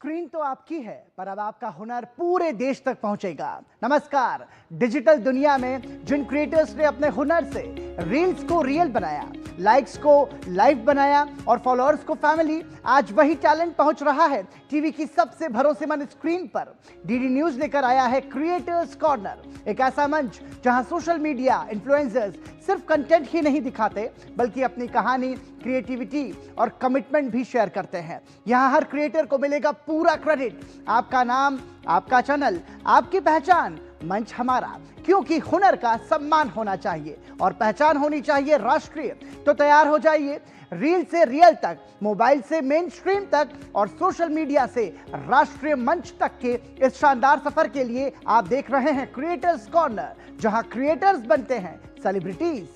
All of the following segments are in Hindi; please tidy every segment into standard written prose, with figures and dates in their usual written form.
स्क्रीन तो आपकी है, पर अब आपका हुनर पूरे देश तक पहुंचेगा। नमस्कार। डिजिटल दुनिया में जिन क्रिएटर्स ने अपने हुनर से रील्स को रियल बनाया, लाइक्स को लाइव बनाया और फॉलोअर्स को फैमिली, आज वही टैलेंट पहुंच रहा है टीवी की सबसे भरोसेमंद स्क्रीन पर। डीडी न्यूज लेकर आया है क्रिएटर्स कॉर्नर, एक ऐसा मंच जहां सोशल मीडिया इन्फ्लुएंसर्स सिर्फ कंटेंट ही नहीं दिखाते, बल्कि अपनी कहानी, क्रिएटिविटी और कमिटमेंट भी शेयर करते हैं। यहां हर क्रिएटर को मिलेगा पूरा क्रेडिट। आपका नाम, आपका चैनल, आपकी पहचान, मंच हमारा, क्योंकि हुनर का सम्मान होना चाहिए और पहचान होनी चाहिए राष्ट्रीय। तो तैयार हो जाइए, रील से रियल तक, मोबाइल से मेन स्ट्रीम तक और सोशल मीडिया से राष्ट्रीय मंच तक के इस शानदार सफर के लिए आप देख रहे हैं क्रिएटर्स कॉर्नर, जहां क्रिएटर्स बनते हैं सेलिब्रिटीज।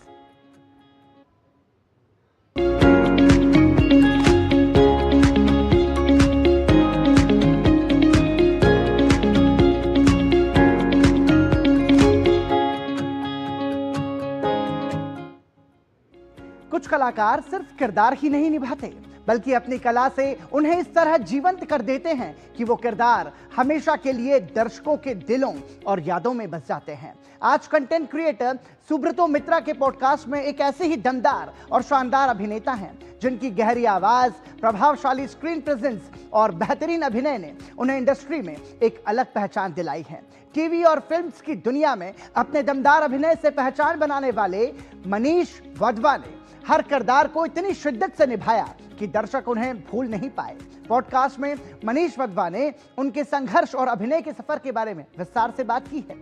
कुछ कलाकार सिर्फ किरदार ही नहीं निभाते, बल्कि अपनी कला से उन्हें इस तरह जीवंत कर देते हैं कि वो किरदार हमेशा के लिए दर्शकों के दिलों और यादों में बस जाते हैं। आज कंटेंट क्रिएटर सुब्रतो मित्रा के पॉडकास्ट में एक ऐसे ही दमदार और शानदार अभिनेता हैं जिनकी गहरी आवाज, प्रभावशाली स्क्रीन प्रेजेंस और बेहतरीन अभिनय ने उन्हें इंडस्ट्री में एक अलग पहचान दिलाई है। टीवी और फिल्म्स की दुनिया में अपने दमदार अभिनय से पहचान बनाने वाले मनीष वधवा ने हर किरदार को इतनी शिद्दत से निभाया कि दर्शक उन्हें भूल नहीं पाए। पॉडकास्ट में मनीष वधवा ने उनके संघर्ष और अभिनय के सफर के बारे में विस्तार से बात की है।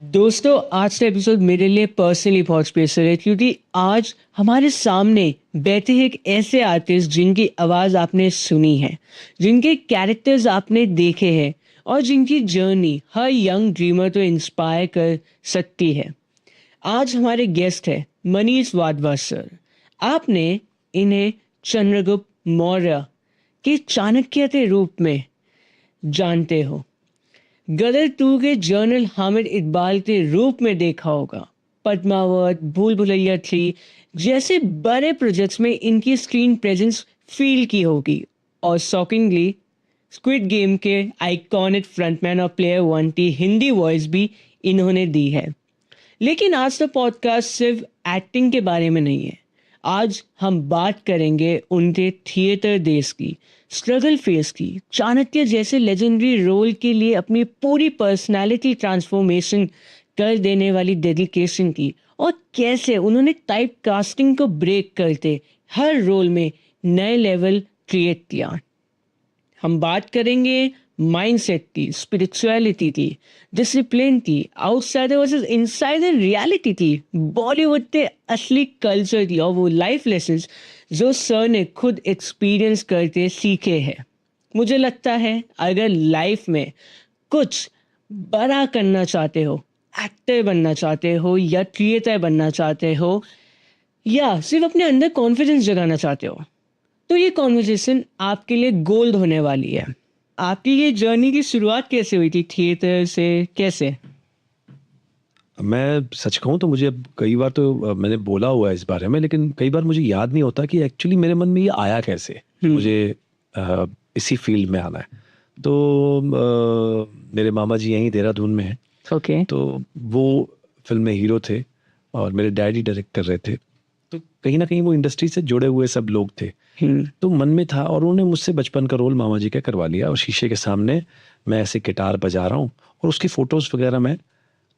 दोस्तों, आज का एपिसोड मेरे लिए पर्सनली बहुत स्पेशल है, क्योंकि आज हमारे सामने बैठे हैं एक ऐसे आर्टिस्ट जिनकी आवाज़ आपने सुनी है, जिनके कैरेक्टर्स आपने देखे हैं और जिनकी जर्नी हर यंग ड्रीमर को इंस्पायर कर सकती है। आज हमारे गेस्ट है मनीष वाधवा सर। आपने इन्हें चंद्रगुप्त मौर्य के चाणक्य के रूप में जानते हो, गदर 2 के जनरल हामिद इकबाल के रूप में देखा होगा, पद्मावत, भूल भुलैया 3 जैसे बड़े प्रोजेक्ट्स में इनकी स्क्रीन प्रेजेंस फील की होगी, और शॉकिंगली स्क्विड गेम के आइकॉनिक फ्रंटमैन और प्लेयर 1 की हिंदी वॉइस भी इन्होंने दी है। लेकिन आज का पॉडकास्ट सिर्फ एक्टिंग के बारे में नहीं है। आज हम बात करेंगे उनके थिएटर डेज की, स्ट्रगल फेस की, चाणक्य जैसे लेजेंडरी रोल के लिए अपनी पूरी पर्सनालिटी ट्रांसफॉर्मेशन कर देने वाली डेडिकेशन की, और कैसे उन्होंने टाइप कास्टिंग को ब्रेक करते हर रोल में नए लेवल क्रिएट किया। हम बात करेंगे माइंडसेट की, स्पिरिचुअलिटी की, डिसिप्लिन की, आउटसाइडर वर्सेस इनसाइडर रियलिटी की, बॉलीवुड के असली कल्चर की, और वो लाइफ लेसन्स जो सर ने खुद एक्सपीरियंस करके सीखे हैं। मुझे लगता है अगर लाइफ में कुछ बड़ा करना चाहते हो, एक्टर बनना चाहते हो या क्रिएटर बनना चाहते हो, या सिर्फ अपने अंदर कॉन्फिडेंस जगाना चाहते हो, तो ये कॉन्वर्सेशन आपके लिए गोल्ड होने वाली है। आपकी ये जर्नी की शुरुआत कैसे हुई थी थिएटर से, कैसे? मैं सच कहूँ तो मुझे कई बार तो मैंने बोला हुआ है इस बारे में, लेकिन कई बार मुझे याद नहीं होता कि एक्चुअली मेरे मन में ये आया कैसे मुझे इसी फील्ड में आना है। तो मेरे मामा जी यहीं देहरादून में हैं। ओके। तो वो फिल्म में हीरो थे और मेरे डैडी डायरेक्ट कर रहे थे, तो कहीं ना कहीं वो इंडस्ट्री से जुड़े हुए सब लोग थे। तो मन में था, और उन्होंने मुझसे बचपन का रोल मामा जी का करवा लिया, और शीशे के सामने मैं ऐसे गिटार बजा रहा हूँ और उसकी फोटोज वगैरह में,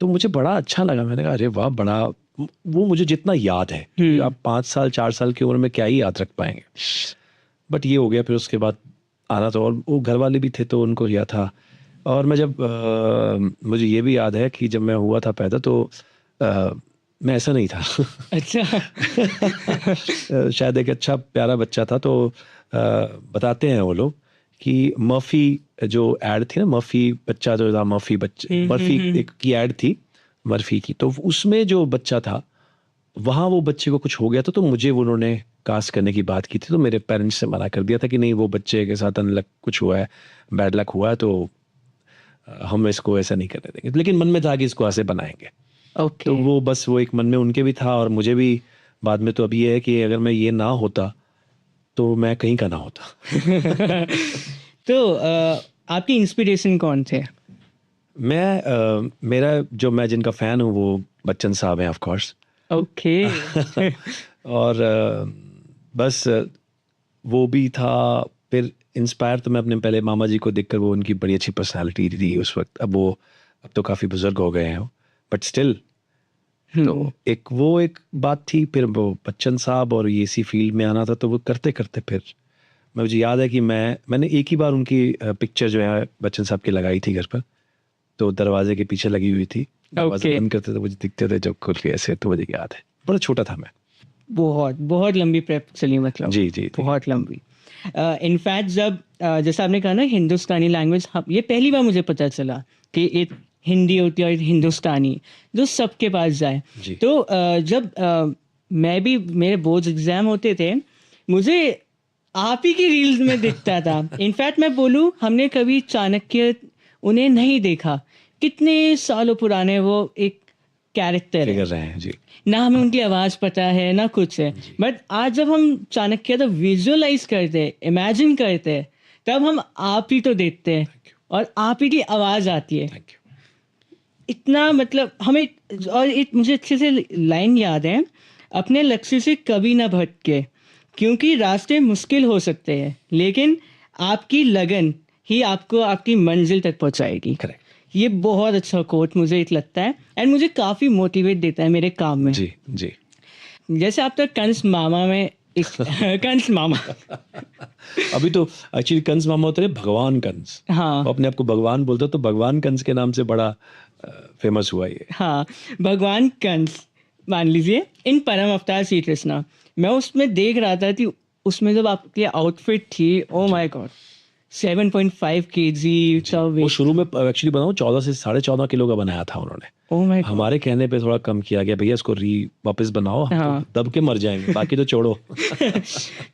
तो मुझे बड़ा अच्छा लगा। मैंने कहा अरे वाह, बड़ा वो मुझे जितना याद है, आप 5 साल 4 साल की उम्र में क्या ही याद रख पाएंगे। बट ये हो गया। फिर उसके बाद आना तो, और वो घर वाले भी थे तो उनको यह था। और मैं जब मुझे ये भी याद है कि जब मैं हुआ था पैदा तो मैं ऐसा नहीं था। अच्छा। शायद एक अच्छा प्यारा बच्चा था। तो बताते हैं वो लोग कि मर्फी जो एड थी ना, मर्फी बच्चा जो था, मर्फी बच्चे, मर्फी एक की एड थी मर्फी की, तो उसमें जो बच्चा था वहाँ वो बच्चे को कुछ हो गया था, तो मुझे उन्होंने कास्ट करने की बात की थी। तो मेरे पेरेंट्स से मना कर दिया था कि नहीं, वो बच्चे के साथ अनलक कुछ हुआ है, बैड लक हुआ है, तो हम इसको ऐसा नहीं करने देंगे। लेकिन मन में था कि इसको ऐसे बनाएंगे। Okay. तो वो बस वो एक मन में उनके भी था और मुझे भी बाद में। तो अभी ये है कि अगर मैं ये ना होता तो मैं कहीं का ना होता। तो आपकी इंस्पिरेशन कौन थे? मैं जिनका फैन हूँ वो बच्चन साहब हैं ऑफ कोर्स। ओके। और बस वो भी था। फिर इंस्पायर तो मैं अपने पहले मामा जी को देखकर, वो उनकी बड़ी अच्छी पर्सनालिटी थी उस वक्त। अब तो काफ़ी बुजुर्ग हो गए हैं, बट स्टिल तो एक बात थी। फिर वो बच्चन साहब और ये इसी फील्ड में आना था, तो वो करते करते फिर मुझे याद है कि मैंने एक ही बार उनकी पिक्चर जो है बच्चन साहब की लगाई थी घर पर, तो दरवाजे के पीछे लगी हुई थी। दरवाजा बंद करते थे, मुझे दिखते थे जब खुल के ऐसे, तो मुझे याद है, बड़ा छोटा था मैं। बहुत बहुत लंबी प्रेप चली, मतलब जी बहुत लंबी। इनफैक्ट जब जैसा आपने कहा ना हिंदुस्तानी लैंग्वेज, ये पहली बार मुझे पता चला कि एक हिंदी होती है और एक हिंदुस्तानी जो सबके पास जाए। तो जब मैं भी, मेरे बोर्ड्स एग्जाम होते थे, मुझे आप ही की रील्स में दिखता था। इनफैक्ट मैं बोलूँ, हमने कभी चाणक्य उन्हें नहीं देखा, कितने सालों पुराने वो एक कैरेक्टर फिगर रहे हैं जी। ना हमें उनकी आवाज़ पता है ना कुछ है, बट आज जब हम चाणक्य तो विजुअलाइज करते हैं, इमेजिन करते हैं, तब हम आप ही तो देखते हैं और आप ही की आवाज़ आती है। इतना मतलब हमें, और एक मुझे अच्छे से लाइन याद है, अपने लक्ष्य से कभी ना भटके, क्योंकि रास्ते मुश्किल हो सकते हैं, लेकिन आपकी लगन ही आपको आपकी मंजिल तक पहुंचाएगी। करेक्ट। ये बहुत अच्छा कोट मुझे एक लगता है, एंड मुझे काफ़ी मोटिवेट देता है मेरे काम में। जी जी। जैसे आप तो कंस मामा में एक कंस मामा अभी तो एक्चुअली कंस मामा होते हैं भगवान कंस। हाँ, वो अपने आप को भगवान बोलते, तो भगवान कंस के नाम से बड़ा फेमस हुआ ये। हाँ, भगवान कंस मान लीजिए इन परम अवतार श्री कृष्णा। मैं उसमें देख रहा था कि उसमें जब आपकी आउटफिट थी, ओ माय गॉड, 7.5 kg का वो वेट। शुरू में एक्चुअली बनाओ 14 से 14.5 किलो का बनाया था उन्होंने। Oh my God. हमारे कहने पे थोड़ा कम किया गया, भैया इसको वापस बनाओ, हम हाँ। तो दब के मर जाएंगे, बाकी तो छोड़ो।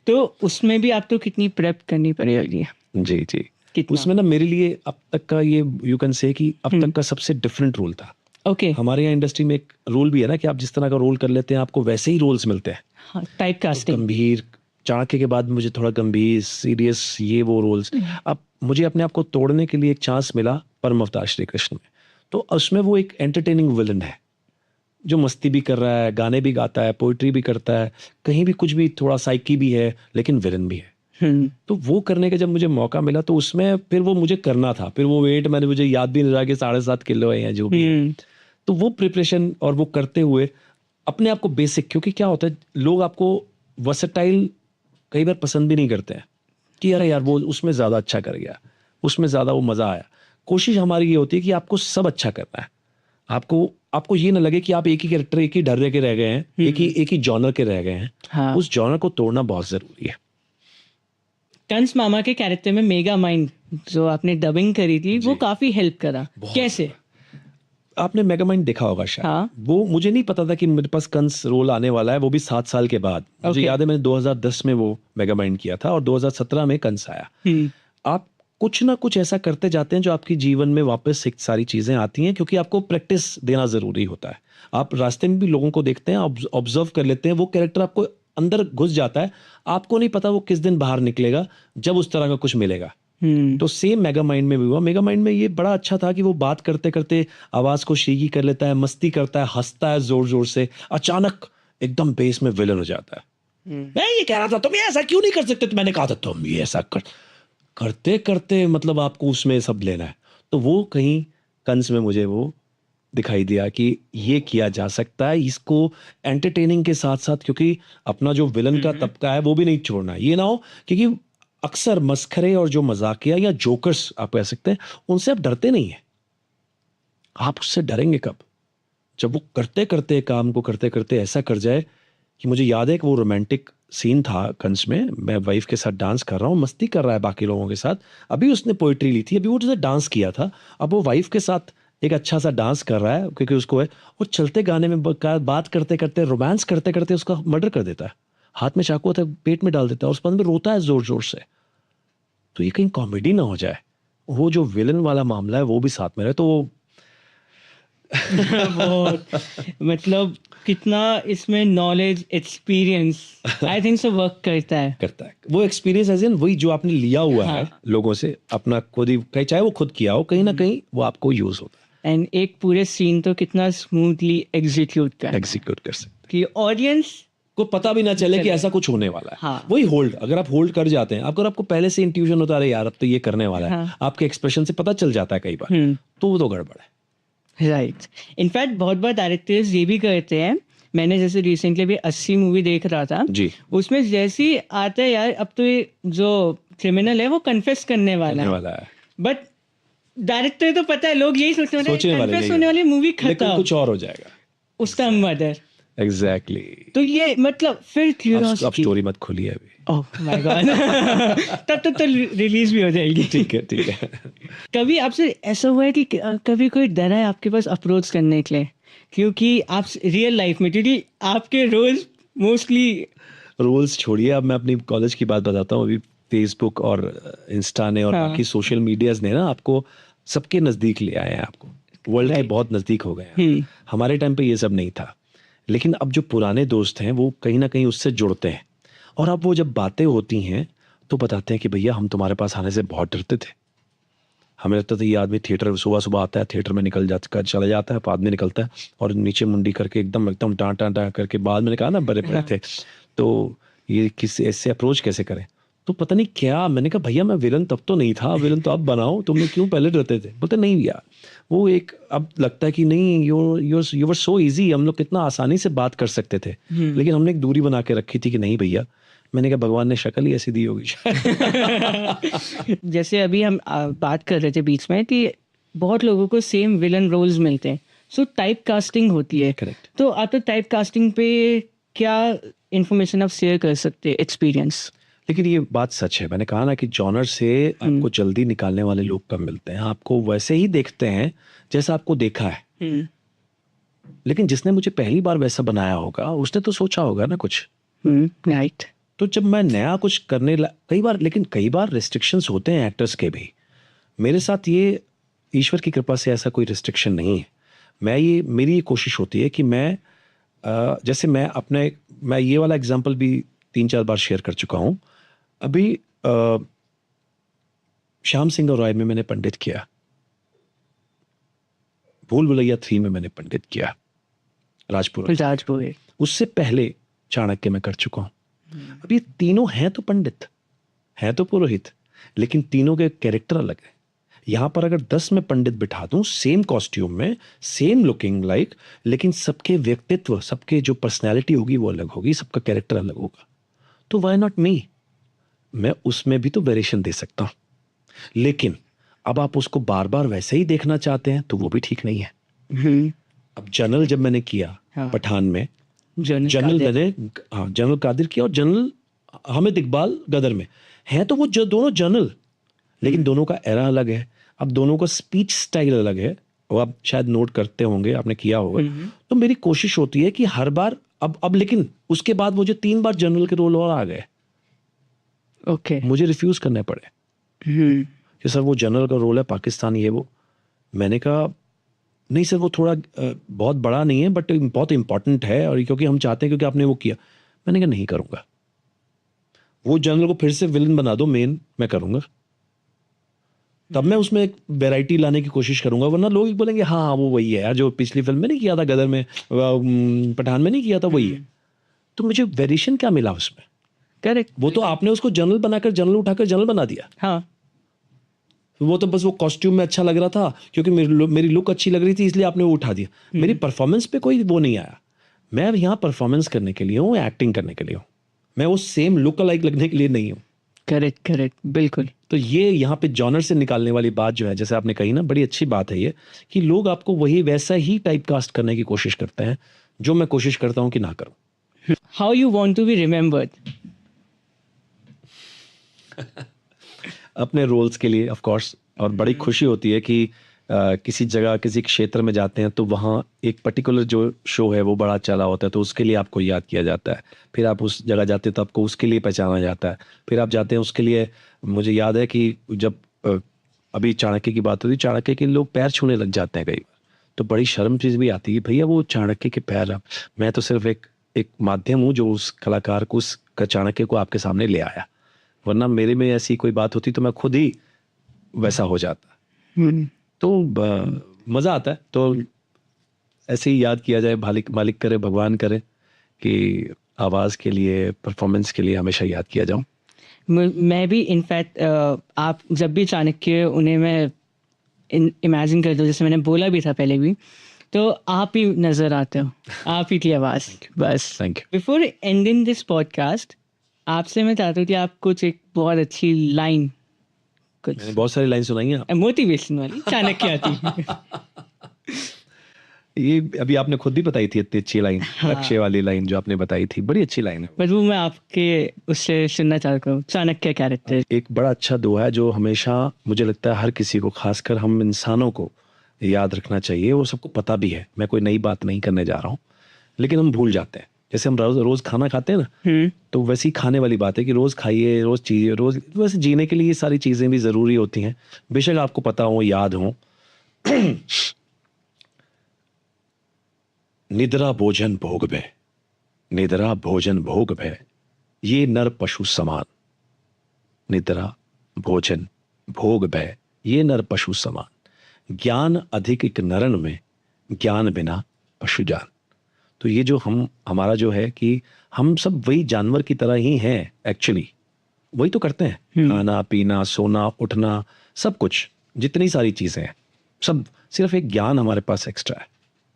तो उसमें भी आपको कितनी प्रेप करनी पड़ेगी? जी जी। कितना? उसमें ना मेरे लिए अब तक का ये यू कैन से कि अब तक का सबसे डिफरेंट रोल था। ओके। हमारे यहाँ इंडस्ट्री में एक रोल भी है ना कि आप जिस तरह का रोल कर लेते हैं आपको वैसे ही रोल्स मिलते हैं। हाँ, टाइप कास्टिंग। गंभीर, चाणक्य के बाद मुझे थोड़ा गंभीर सीरियस ये वो रोल्स। अब मुझे अपने आप को तोड़ने के लिए एक चांस मिला परम अवतार श्री कृष्ण में, तो उसमें वो एक एंटरटेनिंग विलन है जो मस्ती भी कर रहा है, गाने भी गाता है, पोइट्री भी करता है, कहीं भी कुछ भी, थोड़ा साइकी भी है, लेकिन विलन भी है। तो वो करने का जब मुझे मौका मिला तो उसमें फिर वो मुझे करना था। फिर वो वेट मैंने, मुझे याद भी नहीं रहा कि 7.5 किलो है या जो भी है। तो वो प्रिपरेशन और वो करते हुए अपने आप को बेसिक, क्योंकि क्या होता है लोग आपको वर्सेटाइल कई बार पसंद भी नहीं करते हैं कि अरे यार वो उसमें ज़्यादा अच्छा कर गया, उसमें ज़्यादा वो मज़ा आया। कोशिश हमारी ये होती है कि आपको सब अच्छा करना है। आपको ये ना लगे कि आप एक ही कैरेक्टर, एक ही डर्रे के रह गए हैं, एक ही जॉनर के रह गए हैं। हाँ। उस जॉनर को तोड़ना बहुत ज़रूरी है। कंस मामा के कैरेक्टर में मेगा माइंड जो आपने डबिंग करी थी, वो काफी हेल्प करा। कैसे? आपने मेगामाइंड देखा होगा शायद। हाँ। वो मुझे नहीं पता था कि मेरे पास कंस रोल आने वाला है, वो भी 7 साल के बाद। मुझे याद है मैंने 2010 में वो मेगामाइंड किया था और 2017 में कंस आया। आप कुछ ना कुछ ऐसा करते जाते हैं जो आपकी जीवन में वापस एक सारी चीजें आती हैं, क्योंकि आपको प्रैक्टिस देना जरूरी होता है। आप रास्ते में भी लोगों को देखते हैं, ऑब्जर्व कर लेते हैं, वो कैरेक्टर आपको अंदर घुस जाता है, आपको नहीं पता वो किस दिन बाहर निकलेगा जब उस तरह का कुछ मिलेगा। तो सेम मेगा माइंड में भी हुआ। मेगा माइंड में ये बड़ा अच्छा था कि वो बात करते करते आवाज को शीगी कर लेता है, मस्ती करता है, हंसता है जोर जोर से, अचानक एकदम बेस में विलन हो जाता है। मैं ये कह रहा था तुम ये ऐसा क्यों नहीं कर सकते, तो मैंने कहा था तुम ये ऐसा करते करते मतलब आपको उसमें सब लेना है। तो वो कहीं कंस में मुझे वो दिखाई दिया कि ये किया जा सकता है, इसको एंटरटेनिंग के साथ साथ, क्योंकि अपना जो विलन का तबका है वो भी नहीं छोड़ना। ये ना हो क्योंकि अक्सर मस्खरे और जो मजाकिया या जोकर्स आप कह सकते हैं, उनसे आप डरते नहीं है। आप उससे डरेंगे कब? जब वो करते करते काम को करते करते ऐसा कर जाए कि मुझे याद है कि वो रोमांटिक सीन था कंस में, मैं वाइफ के साथ डांस कर रहा हूँ, मस्ती कर रहा है बाकी लोगों के साथ। अभी उसने पोइट्री ली थी, अभी वो डांस किया था, अब वो वाइफ के साथ एक अच्छा सा डांस कर रहा है क्योंकि उसको है, वो चलते गाने में बात करते करते, रोमांस करते करते उसका मर्डर कर देता है, हाथ में चाकू होता है, पेट में डाल देता है और उस पर रोता है जोर जोर से। तो ये कहीं कॉमेडी ना हो जाए, वो जो विलन वाला मामला है वो भी साथ में रहे। तो बहुत मतलब कितना इसमें knowledge experience I think so work करता है वो एक्सपीरियंस एज इन वही जो आपने लिया हुआ है लोगों से, अपना खुद ही, चाहे वो खुद किया हो, कहीं ना कहीं वो आपको यूज होता है। एंड एक पूरे सीन तो कितना स्मूथली एग्जीक्यूट कर सकते कि ऑडियंस को पता भी ना चले कि ऐसा कुछ होने वाला है। हाँ। वही होल्ड, अगर आप होल्ड कर जाते हैं, अगर आपको पहले से इंट्यूशन होता है यार अब तो ये करने वाला है, आपके एक्सप्रेशन से पता चल जाता है कई बार, तो वो तो गड़बड़ है। राइट। इनफैक्ट बहुत बार डायरेक्टर्स ये भी करते हैं, मैंने जैसे रिसेंटली भी 80 मूवी देख रहा था जी, उसमें जैसे ही आता है यार अब तो ये जो क्रिमिनल है वो कन्फेस करने वाला है, बट डायरेक्टर तो पता है, लोग यही सोचने कन्फेस होने वाली मूवी खत्म, कुछ और हो जाएगा, उसका मर्डर। एग्जैक्टली। तो ये मतलब फिर क्यूरियोसिटी। अब स्टोरी मत खोलिए अभी। Oh my God. तब तो रिलीज भी हो जाएगी। ठीक है। कभी आपसे ऐसा हुआ है कि कभी कोई डरा है आपके पास अप्रोच करने के लिए, क्योंकि आप रियल लाइफ में, क्योंकि आपके रोल्स मोस्टली रोल्स छोड़िए, अब मैं अपनी कॉलेज की बात बताता हूँ। अभी फेसबुक और इंस्टा ने और बाकी सोशल मीडियाज ने ना आपको सबके नजदीक ले आए हैं, आपको वर्ल्ड के बहुत नजदीक हो गए हैं। हमारे टाइम पे ये सब नहीं था, लेकिन अब जो पुराने दोस्त हैं वो कहीं ना कहीं उससे जुड़ते हैं, और अब वो जब बातें होती हैं तो बताते हैं कि भैया हम तुम्हारे पास आने से बहुत डरते थे, हमें लगता था ये आदमी थिएटर सुबह सुबह आता है, थिएटर में चला जाता है, आदमी निकलता है और नीचे मुंडी करके एकदम टाँ करके, बाद में कहा ना बड़े बड़े थे, तो ये किस ऐसे अप्रोच कैसे करें। तो पता नहीं क्या, मैंने कहा भैया मैं विलन तब तो नहीं था, विलन तो अब बनाओ, तुमने क्यों पहले डरते थे। बोलते नहीं भैया वो एक अब लगता है कि नहीं यू वर सो इजी, हम लोग कितना आसानी से बात कर सकते थे, लेकिन हमने एक दूरी बना के रखी थी कि नहीं भैया। मैंने कहा भगवान ने शक्ल ही ऐसी दी होगी। जैसे अभी हम बात कर रहे थे बीच में कि बहुत लोगों को सेम विलन रोल्स मिलते हैं, सो टाइप कास्टिंग होती है। करेक्ट। तो आप तो टाइप कास्टिंग पे क्या इंफॉर्मेशन आप शेयर कर सकते हैं, एक्सपीरियंस? लेकिन ये बात सच है, मैंने कहा ना कि जॉनर से आपको जल्दी निकालने वाले लोग कम मिलते हैं, आपको वैसे ही देखते हैं जैसा आपको देखा है। लेकिन जिसने मुझे पहली बार वैसा बनाया होगा उसने तो सोचा होगा ना कुछ। राइट। तो जब मैं नया कुछ करने कई बार रिस्ट्रिक्शंस होते हैं एक्टर्स के भी। मेरे साथ ये ईश्वर की कृपा से ऐसा कोई रिस्ट्रिक्शन नहीं है। मेरी ये कोशिश होती है कि जैसे मैं ये वाला एग्जांपल भी 3-4 बार शेयर कर चुका हूँ। अभी श्याम सिंह और रॉय में मैंने पंडित किया, भूल भुलैया 3 में मैंने पंडित किया, राजपुरोहित। उससे पहले चाणक्य में कर चुका हूँ। अब ये तीनों हैं तो पंडित, हैं तो पुरोहित, लेकिन तीनों के कैरेक्टर अलग है। यहाँ पर अगर 10 में पंडित बिठा दूं सेम कॉस्ट्यूम में, सेम लुकिंग लाइक, लेकिन सबके व्यक्तित्व, सबके जो पर्सनैलिटी होगी वो अलग होगी, सबका कैरेक्टर अलग होगा। तो व्हाई नॉट मी? मैं उसमें भी तो वेरिएशन दे सकता हूँ। लेकिन अब आप उसको बार बार वैसे ही देखना चाहते हैं तो वो भी ठीक नहीं है। अब जनरल जब मैंने किया पठान में, जनरल कादिर किया, और जनरल हामिद इकबाल गदर में, हैं तो वो दोनों जनरल, लेकिन दोनों का एरा अलग है। अब दोनों का स्पीच स्टाइल अलग है, वो आप शायद नोट करते होंगे, आपने किया होगा। तो मेरी कोशिश होती है कि हर बार अब लेकिन उसके बाद मुझे 3 बार जनरल के रोल और आ गए। ओके। मुझे रिफ्यूज करने पड़े कि सर वो जनरल का रोल है पाकिस्तानी, ये वो। मैंने कहा नहीं सर वो थोड़ा बहुत बड़ा नहीं है बट बहुत इंपॉर्टेंट है, और क्योंकि हम चाहते हैं, क्योंकि आपने वो किया। मैंने कहा नहीं करूंगा, वो जनरल को फिर से विलन बना दो, मेन मैं करूंगा, तब मैं उसमें एक वैरायटी लाने की कोशिश करूंगा। वरना लोग बोलेंगे हाँ वो वही है यार जो पिछली फिल्म में नहीं किया था, गदर में, पठान में नहीं किया था, वही है। तो मुझे वेरिएशन क्या मिला उसमें? करेक्ट। वो तो आपने उसको जनरल बनाकर, जनरल उठाकर जनरल बना दिया। हाँ, वो तो बस वो कॉस्ट्यूम में अच्छा लग रहा था, क्योंकि मेरी लुक अच्छी लग रही थी, इसलिए आपने वो उठा दिया। मेरी परफॉर्मेंस पे कोई वो नहीं आया। मैं यहाँ परफॉर्मेंस करने के लिए हूँ, एक्टिंग करने के लिए हूँ, मैं वो सेम लुक लाइक लगने के लिए नहीं हूँ। करेक्ट, बिल्कुल। तो ये यहाँ पे जॉनर से निकालने वाली बात जो है, जैसे आपने कही ना, बड़ी अच्छी बात है ये, कि लोग आपको वही वैसा ही टाइप कास्ट करने की कोशिश करते हैं, जो मैं कोशिश करता हूँ कि ना करूँ। How you want to be remembered? अपने रोल्स के लिए ऑफ कोर्स, और बड़ी खुशी होती है कि किसी जगह, किसी क्षेत्र में जाते हैं तो वहाँ एक पर्टिकुलर जो शो है वो बड़ा चला होता है, तो उसके लिए आपको याद किया जाता है। फिर आप उस जगह जाते हैं तो आपको उसके लिए पहचाना जाता है। फिर आप जाते हैं उसके लिए, मुझे याद है कि जब अभी चाणक्य की बात होती है, चाणक्य के लोग पैर छूने लग जाते हैं कई बार, तो बड़ी शर्म चीज भी आती है भैया वो चाणक्य के पैर, अब मैं तो सिर्फ एक माध्यम हूँ जो उस कलाकार को, उस चाणक्य को आपके सामने ले आया, वरना मेरे में ऐसी कोई बात होती तो मैं खुद ही वैसा हो जाता। तो मजा आता है। तो ऐसे ही याद किया जाए, मालिक करे भगवान करे कि आवाज के लिए, परफॉर्मेंस के लिए हमेशा याद किया जाऊं। मैं भी इनफैक्ट आप जब भी चाणक्य उन्हें मैं इमेजिन करता हूँ, जैसे मैंने बोला भी था पहले भी, तो आप ही नजर आते हो, आप ही की आवाज बस। Thank you. Before ending this podcast आपसे मैं चाहता हूँ कि आप कुछ एक बहुत अच्छी लाइन, कुछ मैंने बहुत सारी लाइन सुनाई हैं। मोटिवेशन वाली चाणक्य आती। ये अभी आपने खुद भी बताई थी इतनी अच्छी लाइन, अक्षय वाली लाइन जो आपने बताई थी, बड़ी अच्छी लाइन है। बस वो मैं आपके उससे सुनना चाहता हूँ, चाणक्य कैरेक्टर। एक बड़ा अच्छा दोहा है जो हमेशा मुझे लगता है हर किसी को, खासकर हम इंसानों को याद रखना चाहिए। वो सबको पता भी है, मैं कोई नई बात नहीं करने जा रहा हूँ, लेकिन हम भूल जाते हैं। जैसे हम रोज खाना खाते हैं ना, तो वैसी खाने वाली बात है कि रोज खाइए, रोज चीज़ें, रोज वैसे जीने के लिए ये सारी चीजें भी जरूरी होती हैं, बेशक आपको पता हो, याद हो। निद्रा भोजन भोग भय, निद्रा भोजन भोग भय, ये नर पशु समान। निद्रा भोजन भोग भय, ये नर पशु समान। ज्ञान अधिक एक नरन में, ज्ञान बिना पशु जान। तो ये जो हमारा जो है कि हम सब वही जानवर की तरह ही हैं, एक्चुअली वही तो करते हैं, खाना पीना, सोना, उठना, सब कुछ, जितनी सारी चीजें हैं सब, सिर्फ एक ज्ञान हमारे पास एक्स्ट्रा है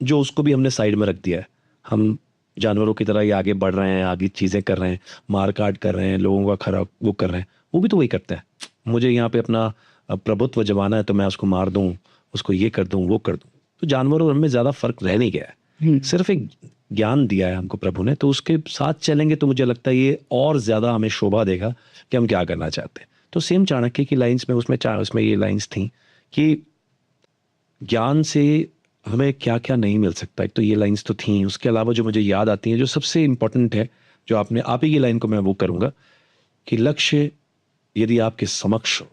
जो उसको भी हमने साइड में रख दिया है। हम जानवरों की तरह ही आगे बढ़ रहे हैं, आगे चीजें कर रहे हैं, मार काट कर रहे हैं, लोगों का खराब वो कर रहे हैं, वो भी तो वही करते हैं। मुझे यहाँ पे अपना प्रभुत्व जमाना है तो मैं उसको मार दूं, उसको ये कर दूं, वो कर दूं। तो जानवरों और हमें ज्यादा फर्क रह नहीं गया है, सिर्फ एक ज्ञान दिया है हमको प्रभु ने, तो उसके साथ चलेंगे तो मुझे लगता है ये और ज्यादा हमें शोभा देगा कि हम क्या करना चाहते हैं। तो सेम चाणक्य की लाइंस में उसमें ये लाइंस थी कि ज्ञान से हमें क्या क्या नहीं मिल सकता। एक तो ये लाइंस तो थी, उसके अलावा जो मुझे याद आती हैं, जो सबसे इंपॉर्टेंट है, जो आप ही की लाइन को मैं वो करूंगा कि लक्ष्य यदि आपके समक्ष हो,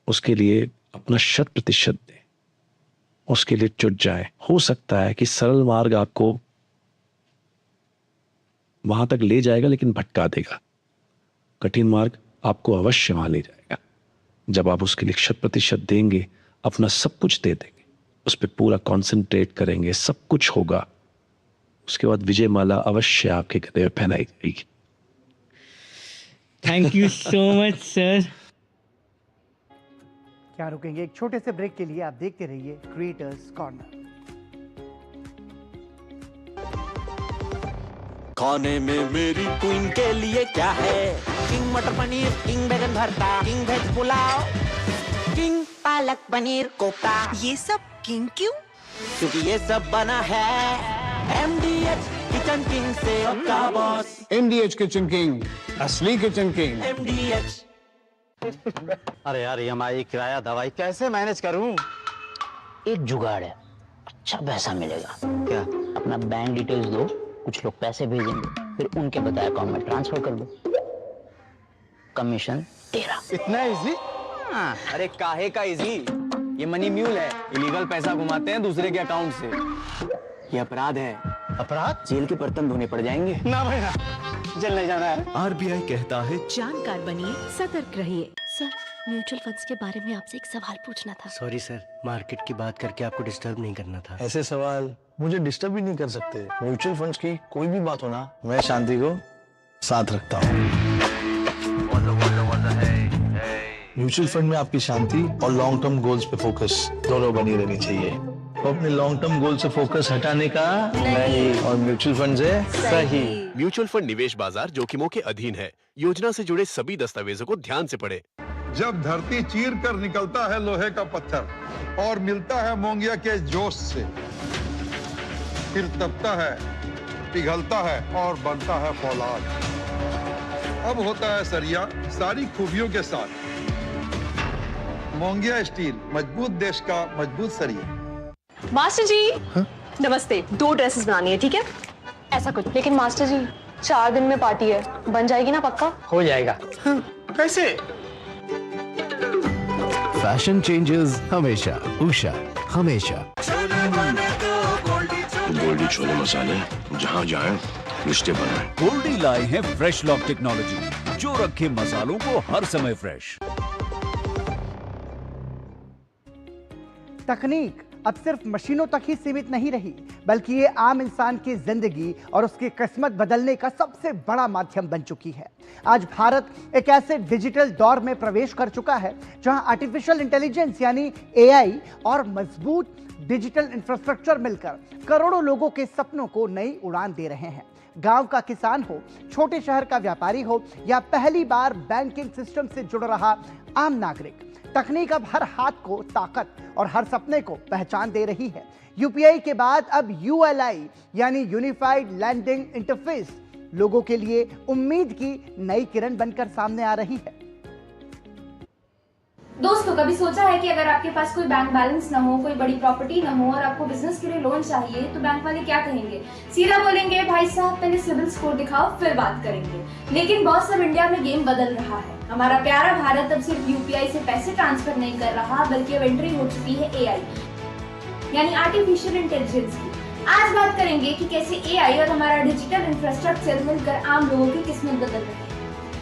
उसके लिए अपना 100% दें, उसके लिए जुट जाए। हो सकता है कि सरल मार्ग आपको वहां तक ले जाएगा लेकिन भटका देगा, कठिन मार्ग आपको अवश्य वहां ले जाएगा। जब आप उसके लिए 100% देंगे, अपना सब कुछ दे देंगे, उस पर पूरा कॉन्सेंट्रेट करेंगे, सब कुछ होगा, उसके बाद विजय माला अवश्य आपके गले में पहनाई जाएगी। Thank you so much sir. क्या रुकेंगे एक छोटे से ब्रेक के लिए, आप देखते रहिए क्रिएटर्स कॉर्नर। खाने में मेरी क्वीन के लिए क्या है? किंग मटर पनीर, किंग बैगन भरता, king veg pulao, king palak paneer kofta. ये सब किंग क्यों? क्योंकि ये सब बना है MDH किचन किंग से का बॉस। MDH किचन किंग, असली किचन किंग। MDH। अरे यार EMI, किराया, दवाई कैसे मैनेज करूं? एक जुगाड़ है, अच्छा पैसा मिलेगा। क्या? अपना बैंक डिटेल्स दो, कुछ लोग पैसे भेजेंगे, फिर उनके बताए अकाउंट में ट्रांसफर कर दो, कमीशन तेरा। इतना इजी? अरे काहे का इजी? ये मनी म्यूल है, इलीगल पैसा घुमाते हैं दूसरे के अकाउंट से। ये अपराध है। अपराध? जेल के बर्तन धोने पड़ जाएंगे। ना भाई ना, जेल नहीं जाना है। RBI कहता है जानकार बनिए, सतर्क रहिए। सर, म्यूचुअल फंड्स के बारे में आपसे एक सवाल पूछना था। सॉरी सर, मार्केट की बात करके आपको डिस्टर्ब नहीं करना था। ऐसे सवाल मुझे डिस्टर्ब भी नहीं कर सकते। म्यूचुअल फंड्स की कोई भी बात हो ना, मैं शांति को साथ रखता हूँ। म्यूचुअल फंड में आपकी शांति और लॉन्ग टर्म गोल्स पे फोकस दोनों बनी रहनी चाहिए। तो अपने लॉन्ग टर्म गोल से फोकस हटाने का नहीं, और म्यूचुअल फंड से सही। म्यूचुअल फंड निवेश बाजार जोखिमों के अधीन है। योजना से जुड़े सभी दस्तावेजों को ध्यान से पढ़ें। जब धरती चीर कर निकलता है लोहे का पत्थर और मिलता है मोंगिया के जोश से, फिर तपता है, पिघलता है और बनता है फौलाद। अब होता है सरिया सारी खूबियों के साथ। मोंगिया स्टील, मजबूत देश का मजबूत सरिया। मास्टर जी नमस्ते, 2 ड्रेसेस बनानी है, ठीक है? ऐसा कुछ। लेकिन मास्टर जी 4 दिन में पार्टी है, बन जाएगी ना पक्का? हो जाएगा। कैसे? फैशन चेंजेस हमेशा, उषा हमेशा। गोल्डी छोले मसाले, जहाँ जाए रिश्ते बनाए। गोल्डी लाए हैं फ्रेश लॉक टेक्नोलॉजी, जो रखे मसालों को हर समय फ्रेश। तकनीक अब सिर्फ मशीनों तक ही सीमित नहीं रही, बल्कि ये आम इंसान की जिंदगी और उसकी किस्मत बदलने का सबसे बड़ा माध्यम बन चुकी है। आज भारत एक ऐसे डिजिटल दौर में प्रवेश कर चुका है जहां आर्टिफिशियल इंटेलिजेंस यानी एआई और मजबूत डिजिटल इंफ्रास्ट्रक्चर मिलकर करोड़ों लोगों के सपनों को नई उड़ान दे रहे हैं। गांव का किसान हो, छोटे शहर का व्यापारी हो या पहली बार बैंकिंग सिस्टम से जुड़ रहा आम नागरिक, तकनीक अब हर हाथ को ताकत और हर सपने को पहचान दे रही है। यूपीआई के बाद अब यूएलआई यानी यूनिफाइड लैंडिंग इंटरफेस लोगों के लिए उम्मीद की नई किरण बनकर सामने आ रही है। दोस्तों, कभी सोचा है कि अगर आपके पास कोई बैंक बैलेंस ना हो, कोई बड़ी प्रॉपर्टी ना हो और आपको बिजनेस के लिए लोन चाहिए तो बैंक वाले क्या कहेंगे? सीधा बोलेंगे, भाई साहब पहले सिविल स्कोर दिखाओ फिर बात करेंगे। लेकिन बॉस, अब इंडिया में गेम बदल रहा है। हमारा प्यारा भारत अब सिर्फ यूपीआई से पैसे ट्रांसफर नहीं कर रहा, बल्कि अब एंट्री हो चुकी है एआई यानी आर्टिफिशियल इंटेलिजेंस की। आज बात करेंगे कि कैसे एआई और हमारा डिजिटल इंफ्रास्ट्रक्चर मिलकर आम लोगों की किस्मत बदल रहे हैं।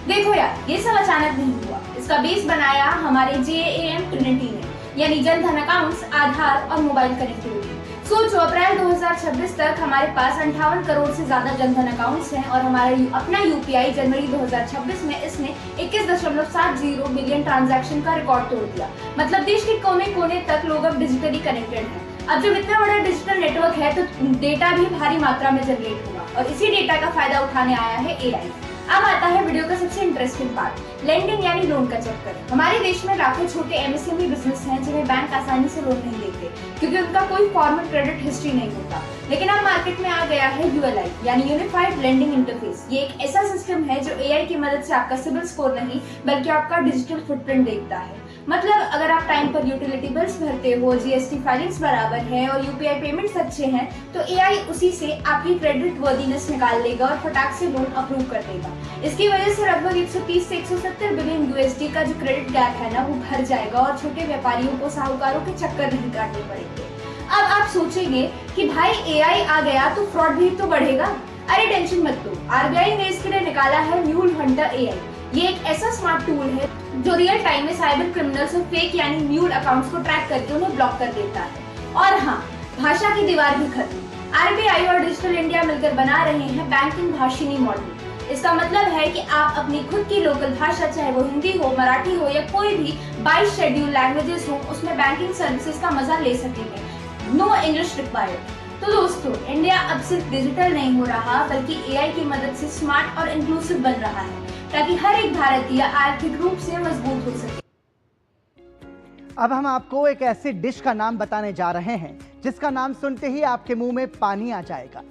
देखो यार, ये सब अचानक नहीं हुआ। इसका बेस बनाया हमारे JAM ट्रिनिटी ने, यानी जन धन अकाउंट्स, आधार और मोबाइल कनेक्टिविटी। सोचो, अप्रैल 2026 तक हमारे पास 58 करोड़ से ज्यादा जन धन अकाउंट्स हैं और हमारा अपना यूपीआई जनवरी 2026 में इसने 21.70 बिलियन ट्रांजैक्शन का रिकॉर्ड तोड़ दिया। मतलब देश के कोने कोने तक लोग अब डिजिटली कनेक्टेड हैं। अब जब इतना बड़ा डिजिटल नेटवर्क है तो डेटा भी भारी मात्रा में जनरेट होगा और इसी डेटा का फायदा उठाने आया है एआई। अब आता है वीडियो का सबसे इंटरेस्टिंग पार्ट, लेंडिंग यानी लोन का चक्कर। हमारे देश में लाखों छोटे एमएसएमई बिजनेस हैं जिन्हें बैंक आसानी से लोन नहीं देते क्योंकि उनका कोई फॉर्मल क्रेडिट हिस्ट्री नहीं होता। लेकिन अब मार्केट में आ गया है यूएलआई यानी यूनिफाइड लेंडिंग इंटरफेस। ये एक ऐसा सिस्टम है जो एआई की मदद से आपका सिबिल स्कोर नहीं बल्कि आपका डिजिटल फुटप्रिंट देखता है। मतलब अगर आप टाइम पर यूटिलिटी बिल्स भरते हो, जीएसटी फाइलिंग्स बराबर है और यूपीआई पेमेंट्स अच्छे हैं तो एआई उसी से आपकी क्रेडिट वर्दीनेस निकाल लेगा और फटाक से लोन अप्रूव कर देगा। इसकी वजह से लगभग 130 से 170 बिलियन यूएसडी का जो क्रेडिट गैप है ना वो भर जाएगा और छोटे व्यापारियों को साहूकारों के चक्कर नहीं काटने पड़ेंगे। अब आप सोचेंगे कि भाई एआई आ गया तो फ्रॉड भी तो बढ़ेगा। अरे टेंशन मत लो, आरबीआई ने इसके लिए निकाला है म्यूल हंटर एआई। ये एक ऐसा स्मार्ट टूल है जो रियल टाइम में साइबर क्रिमिनल्स और फेक यानी म्यूल अकाउंट्स को ट्रैक करके उन्हें ब्लॉक कर देता है। और हाँ, भाषा की दीवार भी खत्म। आरबीआई और डिजिटल इंडिया मिलकर बना रहे हैं बैंकिंग भाषिनी मॉडल। इसका मतलब है कि आप अपनी खुद की लोकल भाषा, चाहे वो हिंदी हो, मराठी हो या कोई भी 22 शेड्यूल लैंग्वेजेस हो, उसमें बैंकिंग सर्विसेज का मजा ले सकेंगे। No English required. तो दोस्तों, इंडिया अब सिर्फ डिजिटल नहीं हो रहा बल्कि एआई की मदद से स्मार्ट और इंक्लूसिव बन रहा है ताकि हर एक भारतीय आर्थिक रूप से मजबूत हो सके। अब हम आपको एक ऐसी डिश का नाम बताने जा रहे हैं जिसका नाम सुनते ही आपके मुंह में पानी आ जाएगा।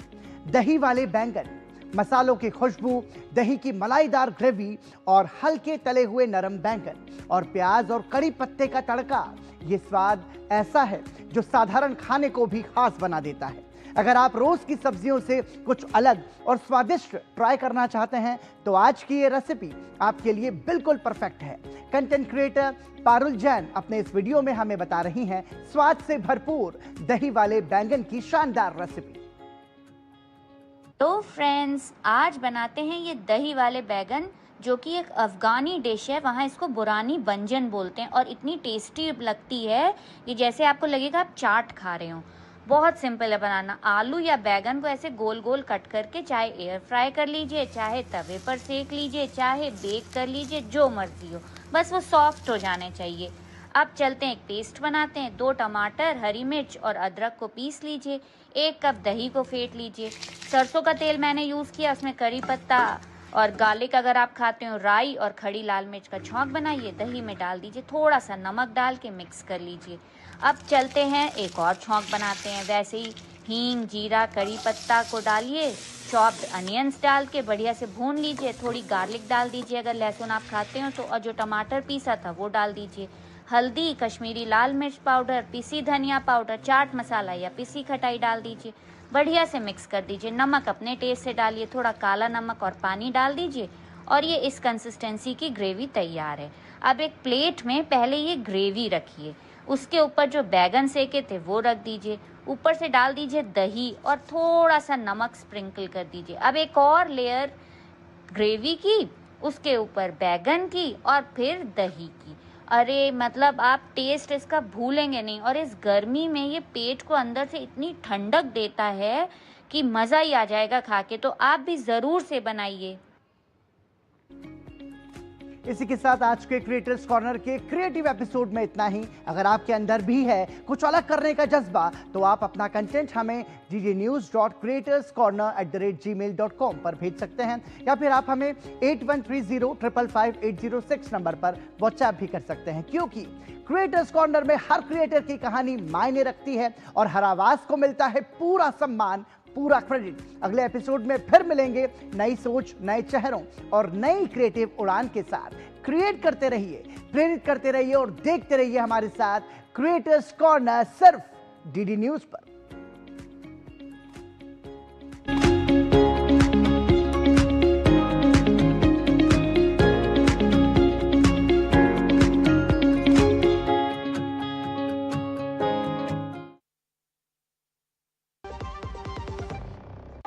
दही वाले बैंगन। मसालों की खुशबू, दही की मलाईदार ग्रेवी और हल्के तले हुए नरम बैंगन और प्याज और कड़ी पत्ते का तड़का। ये स्वाद ऐसा है जो साधारण खाने को भी खास बना देता है। अगर आप रोज की सब्जियों से कुछ अलग और स्वादिष्ट ट्राई करना चाहते हैं तो आज की ये रेसिपी आपके लिए बिल्कुल परफेक्ट है। कंटेंट क्रिएटर पारुल जैन अपने इस वीडियो में हमें बता रही हैं स्वाद से भरपूर दही वाले बैंगन की शानदार रेसिपी। तो फ्रेंड्स, आज बनाते हैं ये दही वाले बैगन, जो कि एक अफ़गानी डिश है। वहाँ इसको बुरानी बंजन बोलते हैं और इतनी टेस्टी लगती है कि जैसे आपको लगेगा आप चाट खा रहे हो। बहुत सिंपल है बनाना। आलू या बैगन को ऐसे गोल गोल कट करके चाहे एयर फ्राई कर लीजिए, चाहे तवे पर सेक लीजिए, चाहे बेक कर लीजिए, जो मर्जी हो, बस वो सॉफ्ट हो जाने चाहिए। अब चलते हैं एक पेस्ट बनाते हैं। 2 टमाटर, हरी मिर्च और अदरक को पीस लीजिए। 1 कप दही को फेंट लीजिए। सरसों का तेल मैंने यूज़ किया, उसमें करी पत्ता और गार्लिक, अगर आप खाते हो राई और खड़ी लाल मिर्च का छौंक बनाइए, दही में डाल दीजिए, थोड़ा सा नमक डाल के मिक्स कर लीजिए। अब चलते हैं एक और छौंक बनाते हैं। वैसे ही हींग, जीरा, करी पत्ता को डालिए, चॉप्ड अनियंस डाल के बढ़िया से भून लीजिए। थोड़ी गार्लिक डाल दीजिए अगर लहसुन आप खाते हो तो, और जो टमाटर पीसा था वो डाल दीजिए। हल्दी, कश्मीरी लाल मिर्च पाउडर, पिसी धनिया पाउडर, चाट मसाला या पिसी खटाई डाल दीजिए। बढ़िया से मिक्स कर दीजिए। नमक अपने टेस्ट से डालिए, थोड़ा काला नमक और पानी डाल दीजिए और ये इस कंसिस्टेंसी की ग्रेवी तैयार है। अब एक प्लेट में पहले ये ग्रेवी रखिए, उसके ऊपर जो बैगन सेके थे वो रख दीजिए, ऊपर से डाल दीजिए दही और थोड़ा सा नमक स्प्रिंकल कर दीजिए। अब एक और लेयर ग्रेवी की, उसके ऊपर बैगन की और फिर दही की। अरे मतलब आप टेस्ट इसका भूलेंगे नहीं, और इस गर्मी में ये पेट को अंदर से इतनी ठंडक देता है कि मज़ा ही आ जाएगा खा के। तो आप भी ज़रूर से बनाइए। इसी के साथ आज के क्रिएटर्स कॉर्नर के क्रिएटिव एपिसोड में इतना ही। अगर आपके अंदर भी है कुछ अलग करने का जज्बा तो आप अपना कंटेंट हमें ddnews.creatorscorner@gmail.com पर भेज सकते हैं, या फिर आप हमें 8130555806 नंबर पर व्हाट्सएप भी कर सकते हैं, क्योंकि क्रिएटर्स कॉर्नर में हर क्रिएटर की कहानी मायने रखती है और हर आवाज को मिलता है पूरा सम्मान, पूरा क्रेडिट। अगले एपिसोड में फिर मिलेंगे नई सोच, नए चेहरों और नई क्रिएटिव उड़ान के साथ। क्रिएट करते रहिए, प्रेरित करते रहिए और देखते रहिए हमारे साथ क्रिएटर्स कॉर्नर सिर्फ डीडी न्यूज पर।